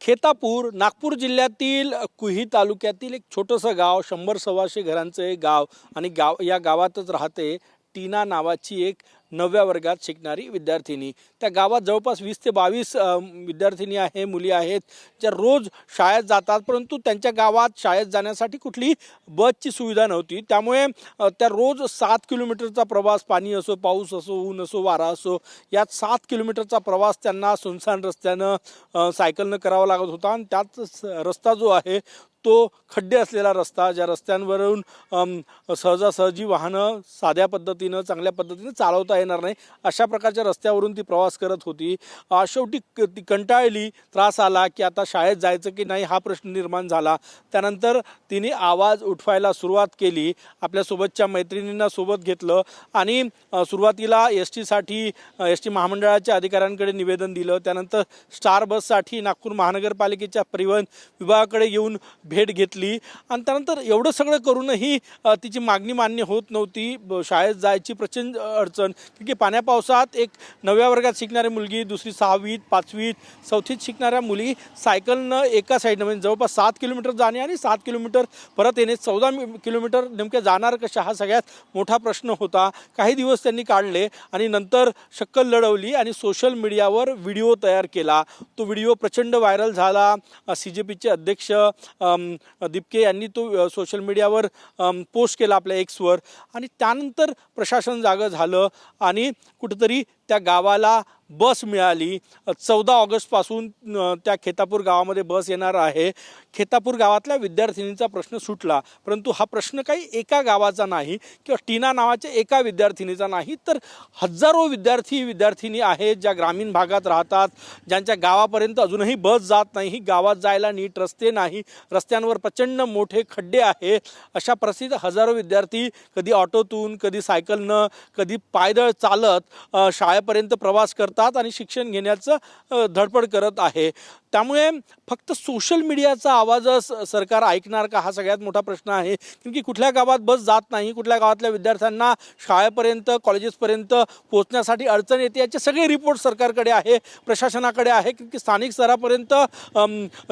खेतापूर नागपूर जिल्ह्यातील कुही तालुक्यातील एक छोटंसं गाव 100-125 घरांचं एक गाव आणि या गावातच राहते टीना नावाची एक 9व्या वर्गात शिकणारी विद्यार्थिनी। त्या गावात जवळपास 20 ते 22 विद्यार्थिनी आहे, मुली आहेत ज्या रोज शाळेत जातात, परंतु त्यांच्या गावात शाळेत जाण्यासाठी कुठली बसची सुविधा नव्हती। त्यामुळे त्या रोज 7 किलोमीटरचा प्रवास, पाणी असो, पाऊस असो, ऊन असो, वारा असो, यात 7 किलोमीटरचा प्रवास त्यांना सुनसान रस्त्यानं सायकलनं करावा लागत होता। आणि त्याच रस्ता जो आहे तो खड्डे असलेला रस्ता, ज्या रस्त्यांवरून सहजासहजी वाहनं साध्या पद्धतीनं चांगल्या पद्धतीनं चालवता येणार नाही अशा प्रकारच्या रस्त्यावरून ती प्रवास करत होती। शेवटी ती कंटाळली, त्रास आला की आता शाळेत जायचं की नाही हा प्रश्न निर्माण झाला। त्यानंतर तिने आवाज उठवायला सुरुवात केली, आपल्यासोबतच्या मैत्रिणींना सोबत घेतलं आणि सुरुवातीला एस टी महामंडळाच्या अधिकाऱ्यांकडे निवेदन दिलं। त्यानंतर स्टार बससाठी नागपूर महानगरपालिकेच्या परिवहन विभागाकडे येऊन भेट घेतली आणि त्यानंतर एवढं सगळं करूनही तिची मागणी मान्य होत नव्हती। शाळेत जायची प्रचंड अडचण, की पाण्या पावसात एक 9व्या वर्गात शिकणारी मुलगी, दुसरी 6वीत, 5वीत, 4थीत शिकणाऱ्या मुली सायकलनं एका साईडनं म्हणजे जवळपास 7 किलोमीटर जाणे आणि 7 किलोमीटर परत येणे, 14 किलोमीटर नेमके जाणार कशा हा सगळ्यात मोठा प्रश्न होता। काही दिवस त्यांनी काढले आणि नंतर शक्कल लढवली आणि सोशल मीडियावर व्हिडिओ तयार केला। तो व्हिडिओ प्रचंड व्हायरल झाला। CJPचे अध्यक्ष दीपके यांनी तो सोशल मीडियावर पोस्ट केला आपल्या एक्सवर आणि त्यानंतर प्रशासन जागं झालं आणि कुठेतरी त्या गावाला बस मिळाली। 14 ऑगस्टपासून त्या खेतापूर गावामध्ये बस येणार आहे। खेतापूर गावातल्या विद्यार्थिनींचा प्रश्न सुटला, परंतु हा प्रश्न काही एका गावाचा नाही किंवा टीना नावाच्या एका विद्यार्थिनीचा नाही, तर हजारो विद्यार्थी आहेत ज्या ग्रामीण भागात राहतात, ज्यांच्या गावापर्यंत अजूनही बस जात नाही, गावात जायला नीट रस्ते नाही, रस्त्यांवर प्रचंड मोठे खड्डे आहे। अशा परिस्थितीत हजारो विद्यार्थी कधी ऑटोतून, कधी सायकलनं, कधी पायदळ चालत शाळेपर्यंत प्रवास करतात आणि शिक्षण घेण्याचं धडपड करत आहे। त्यामुळे फक्त सोशल मीडियाचा आवाजच सरकार ऐकणार का हा सगळ्यात मोठा प्रश्न आहे, की कुठल्या गावात बस जात नाही, कुठल्या गावातल्या विद्यार्थ्यांना शाळेपर्यंत, कॉलेजेसपर्यंत पोहोचण्यासाठी अडचण येते, याचे सगळे रिपोर्ट सरकारकडे आहे, प्रशासनाकडे आहे, की स्थानिक स्तरापर्यंत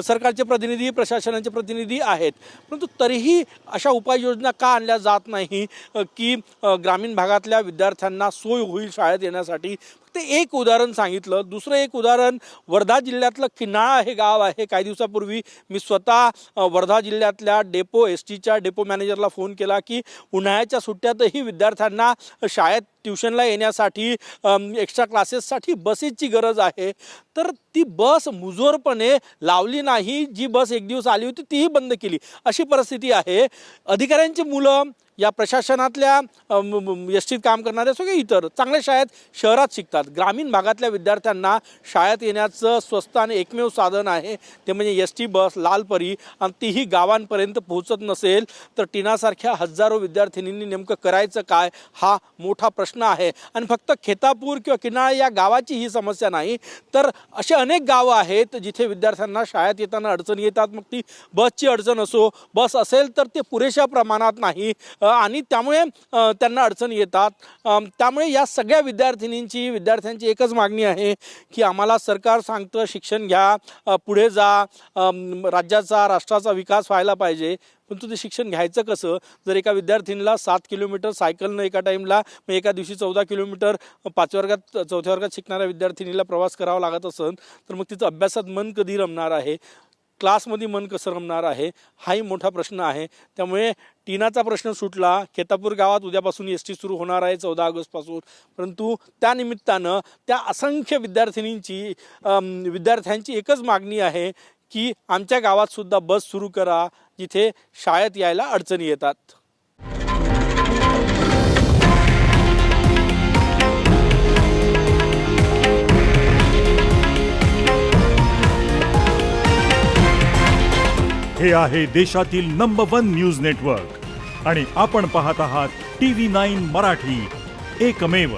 सरकारचे प्रतिनिधी, प्रशासनाचे प्रतिनिधी आहेत। परंतु तरीही अशा उपाययोजना का आणल्या जात नाही की ग्रामीण भागातल्या विद्यार्थ्यांना सोय होईल शाळेत येण्यासाठी। ते एक उदाहरण सांगितलं। दुसरं एक उदाहरण वर्धा जिल्ह्यातलं किन्हाळा हे गाव आहे। काही दिवसापूर्वी मी स्वतः वर्धा जिल्ह्यातल्या STच्या डेपो मॅनेजरला फोन केला की उन्हाळ्याच्या सुट्ट्यातही विद्यार्थ्यांना शाळेत ट्युशनला येण्यासाठी, एक्स्ट्रा क्लासेससाठी बसेसची गरज आहे, तर ती बस मुजोरपणे लावली नाही। जी बस एक दिवस आली होती तीही बंद केली, अशी परिस्थिती आहे। अधिकाऱ्यांची मुलं या प्रशासनातल्या एसटीत काम करणारे असो की इतर चांगल्या शाळेत शहरात शिकतात। ग्रामीण भागातल्या विद्यार्थ्यांना शाळेत येण्याचं स्वस्त आणि एकमेव साधन आहे ते म्हणजे ST बस, लालपरी, आणि तीही गावांपर्यंत पोहोचत नसेल तर टीनासारख्या हजारो विद्यार्थिनींनी नेमकं करायचं काय हा मोठा प्रश्न आहे। आणि फक्त खेतापूर किंवा किन्हाळा या गावाची ही समस्या नाही, तर असे अनेक गावं आहेत जिथे विद्यार्थ्यांना शाळेत येताना अडचणी येतात। मग ती बसची अडचण असो, बस असेल तर ते पुरेशा प्रमाणात नाही आणि त्यामुळे त्यांना अडचणी येतात। त्यामुळे या सगळ्या विद्यार्थ्यांची एकच मागणी आहे की आम्हाला सरकार सांगतं शिक्षण घ्या, पुढे जा, राष्ट्राचा विकास व्हायला पाहिजे, परंतु ते शिक्षण घ्यायचं कसं? जर एका विद्यार्थिनीला 7 किलोमीटर सायकलनं एका टाईमला, मग एका दिवशी 14 किलोमीटर 4थ्या वर्गात शिकणाऱ्या विद्यार्थिनीला प्रवास करावा लागत असेल तर मग तिचं अभ्यासात मन कधी रमणार आहे, क्लासमध्ये मन कसं रमणार आहे, हाही मोठा प्रश्न आहे। त्यामुळे टीनाचा प्रश्न सुटला। खेतापूर गावात उद्यापासून ST सुरू होणार आहे 14 ऑगस्टपासून, परंतु त्यानिमित्तानं त्या असंख्य विद्यार्थ्यांची एकच मागणी आहे की आमच्या गावात सुद्धा बस सुरू करा जिथे शाळेत यायला अडचणी येतात। हे आहे देशातील नंबर 1 न्यूज नेटवर्क आणि आपण पाहत आहात TV9 मराठी, एकमेव।